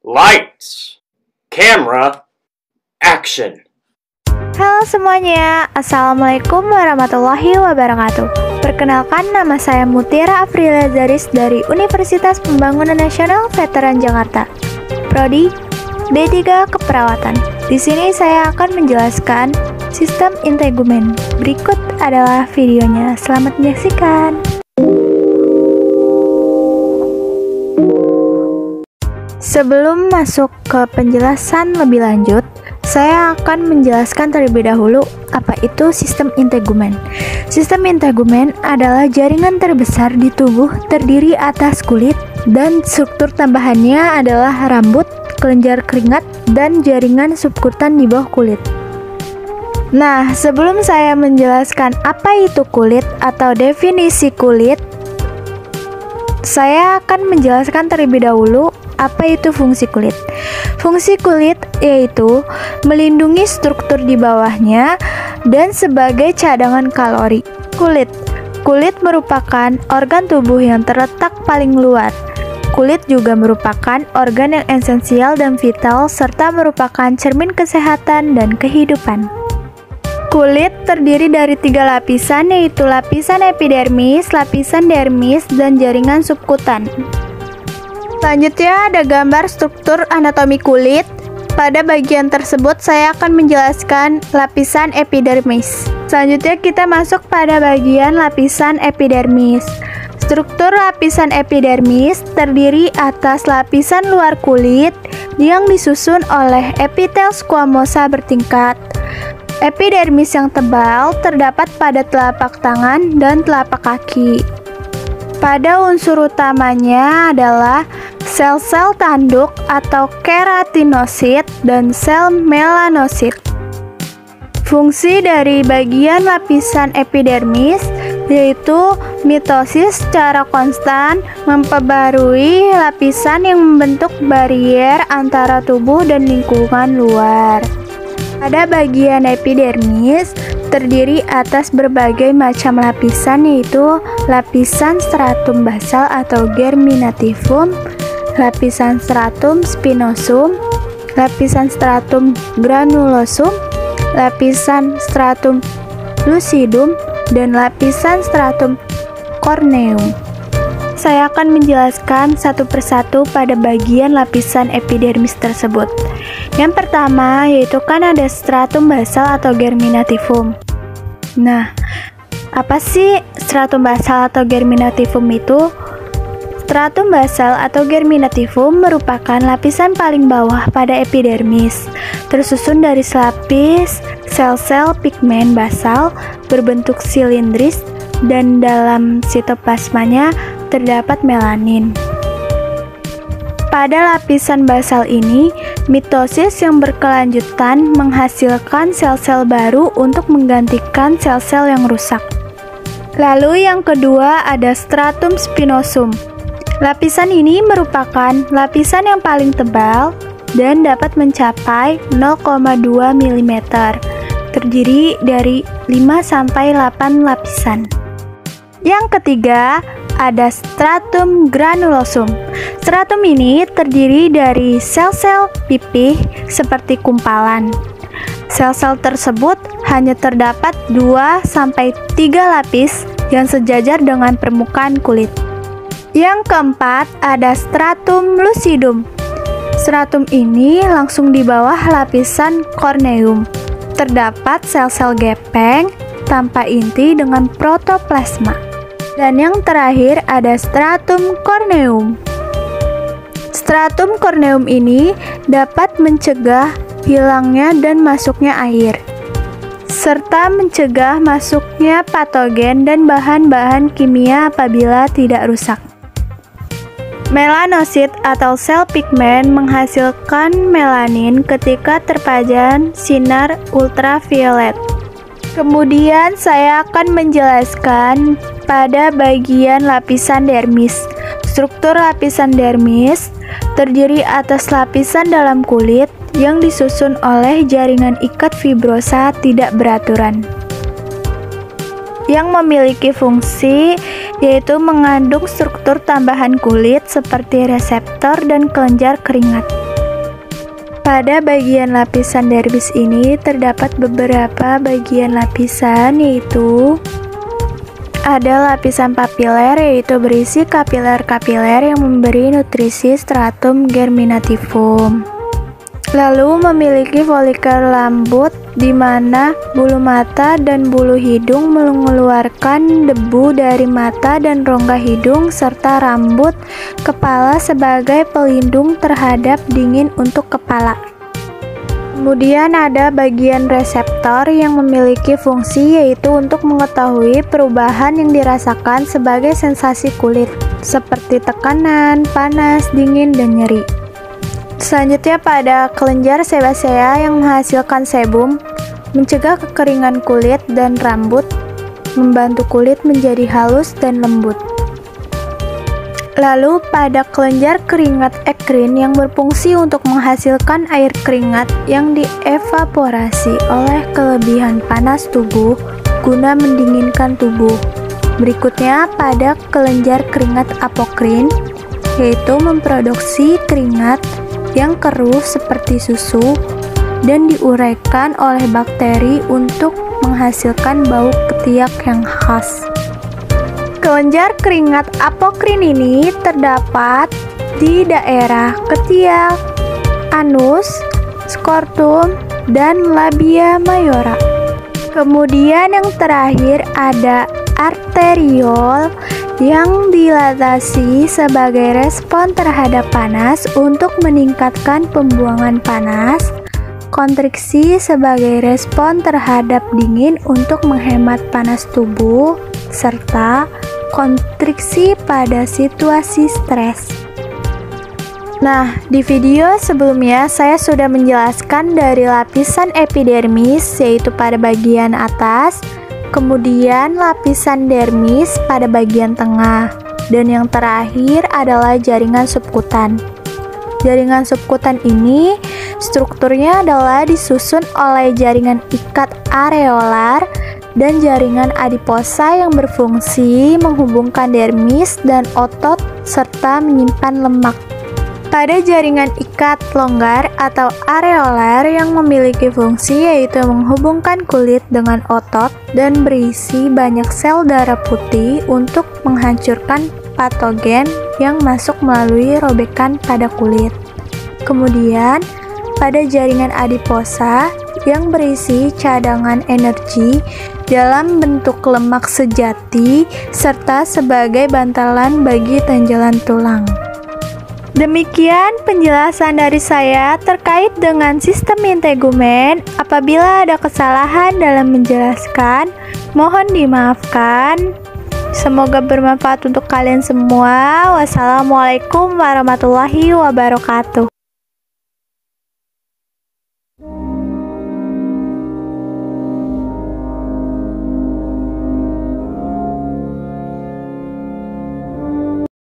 Lights, camera, action. Halo semuanya, Assalamualaikum warahmatullahi wabarakatuh. Perkenalkan, nama saya Mutiara Aprilia Zaris dari Universitas Pembangunan Nasional Veteran Jakarta, Prodi D3 Keperawatan. Di sini saya akan menjelaskan sistem integumen. Berikut adalah videonya. Selamat menyaksikan. Sebelum masuk ke penjelasan lebih lanjut, saya akan menjelaskan terlebih dahulu apa itu sistem integumen. Sistem integumen adalah jaringan terbesar di tubuh terdiri atas kulit dan struktur tambahannya adalah rambut, kelenjar keringat, dan jaringan subkutan di bawah kulit. Nah, sebelum saya menjelaskan apa itu kulit atau definisi kulit, saya akan menjelaskan terlebih dahulu apa itu fungsi kulit. Fungsi kulit yaitu melindungi struktur di bawahnya dan sebagai cadangan kalori. Kulit merupakan organ tubuh yang terletak paling luar. Kulit juga merupakan organ yang esensial dan vital serta merupakan cermin kesehatan dan kehidupan. Kulit terdiri dari 3 lapisan, yaitu lapisan epidermis, lapisan dermis, dan jaringan subkutan. Selanjutnya ada gambar struktur anatomi kulit. Pada bagian tersebut saya akan menjelaskan lapisan epidermis. Selanjutnya kita masuk pada bagian lapisan epidermis. Struktur lapisan epidermis terdiri atas lapisan luar kulit yang disusun oleh epitel squamosa bertingkat. Epidermis yang tebal terdapat pada telapak tangan dan telapak kaki. Pada unsur utamanya adalah sel-sel tanduk atau keratinosit dan sel melanosit. Fungsi dari bagian lapisan epidermis yaitu mitosis secara konstan, memperbarui lapisan yang membentuk barier antara tubuh dan lingkungan luar. Pada bagian epidermis terdiri atas berbagai macam lapisan, yaitu lapisan stratum basal atau germinativum, lapisan stratum spinosum, lapisan stratum granulosum, lapisan stratum lucidum, dan lapisan stratum corneum. Saya akan menjelaskan satu persatu pada bagian lapisan epidermis tersebut. Yang pertama yaitu kan ada stratum basal atau germinativum. Nah, apa sih stratum basal atau germinativum itu? Stratum basal atau germinativum merupakan lapisan paling bawah pada epidermis, tersusun dari selapis sel-sel pigmen basal berbentuk silindris dan dalam sitoplasmanya terdapat melanin. Pada lapisan basal ini, mitosis yang berkelanjutan menghasilkan sel-sel baru untuk menggantikan sel-sel yang rusak. Lalu yang kedua ada stratum spinosum. Lapisan ini merupakan lapisan yang paling tebal dan dapat mencapai 0,2 mm. Terdiri dari 5-8 lapisan. Yang ketiga ada stratum granulosum. Stratum ini terdiri dari sel-sel pipih seperti kumpalan. Sel-sel tersebut hanya terdapat 2-3 lapis yang sejajar dengan permukaan kulit. Yang keempat ada stratum lucidum. Stratum ini langsung di bawah lapisan corneum. Terdapat sel-sel gepeng tanpa inti dengan protoplasma. Dan yang terakhir ada stratum corneum. Stratum corneum ini dapat mencegah hilangnya dan masuknya air, serta mencegah masuknya patogen dan bahan-bahan kimia apabila tidak rusak. Melanosit atau sel pigmen menghasilkan melanin ketika terpajan sinar ultraviolet. Kemudian saya akan menjelaskan pada bagian lapisan dermis. Struktur lapisan dermis terdiri atas lapisan dalam kulit yang disusun oleh jaringan ikat fibrosa tidak beraturan yang memiliki fungsi yaitu mengandung struktur tambahan kulit seperti reseptor dan kelenjar keringat. Pada bagian lapisan dermis ini terdapat beberapa bagian lapisan, yaitu ada lapisan papiler, yaitu berisi kapiler-kapiler yang memberi nutrisi stratum germinativum. Lalu memiliki folikel lambut di mana bulu mata dan bulu hidung mengeluarkan debu dari mata dan rongga hidung serta rambut kepala sebagai pelindung terhadap dingin untuk kepala. Kemudian ada bagian reseptor yang memiliki fungsi yaitu untuk mengetahui perubahan yang dirasakan sebagai sensasi kulit seperti tekanan, panas, dingin, dan nyeri. Selanjutnya pada kelenjar sebasea yang menghasilkan sebum, mencegah kekeringan kulit dan rambut, membantu kulit menjadi halus dan lembut. Lalu pada kelenjar keringat ekrin yang berfungsi untuk menghasilkan air keringat yang dievaporasi oleh kelebihan panas tubuh guna mendinginkan tubuh. Berikutnya pada kelenjar keringat apokrin, yaitu memproduksi keringat yang keruh seperti susu dan diuraikan oleh bakteri untuk menghasilkan bau ketiak yang khas. Kelenjar keringat apokrin ini terdapat di daerah ketiak, anus, skrotum, dan labia mayora. Kemudian yang terakhir ada arteriol yang dilatasi sebagai respon terhadap panas untuk meningkatkan pembuangan panas, kontriksi sebagai respon terhadap dingin untuk menghemat panas tubuh, serta kontriksi pada situasi stres. Nah, di video sebelumnya saya sudah menjelaskan dari lapisan epidermis yaitu pada bagian atas, kemudian lapisan dermis pada bagian tengah, dan yang terakhir adalah jaringan subkutan. Jaringan subkutan ini strukturnya adalah disusun oleh jaringan ikat areolar dan jaringan adiposa yang berfungsi menghubungkan dermis dan otot serta menyimpan lemak. Pada jaringan ikat longgar atau areolar yang memiliki fungsi yaitu menghubungkan kulit dengan otot dan berisi banyak sel darah putih untuk menghancurkan patogen yang masuk melalui robekan pada kulit. Kemudian, pada jaringan adiposa yang berisi cadangan energi dalam bentuk lemak sejati serta sebagai bantalan bagi tonjolan tulang. Demikian penjelasan dari saya terkait dengan sistem integumen. Apabila ada kesalahan dalam menjelaskan, mohon dimaafkan. Semoga bermanfaat untuk kalian semua. Wassalamualaikum warahmatullahi wabarakatuh.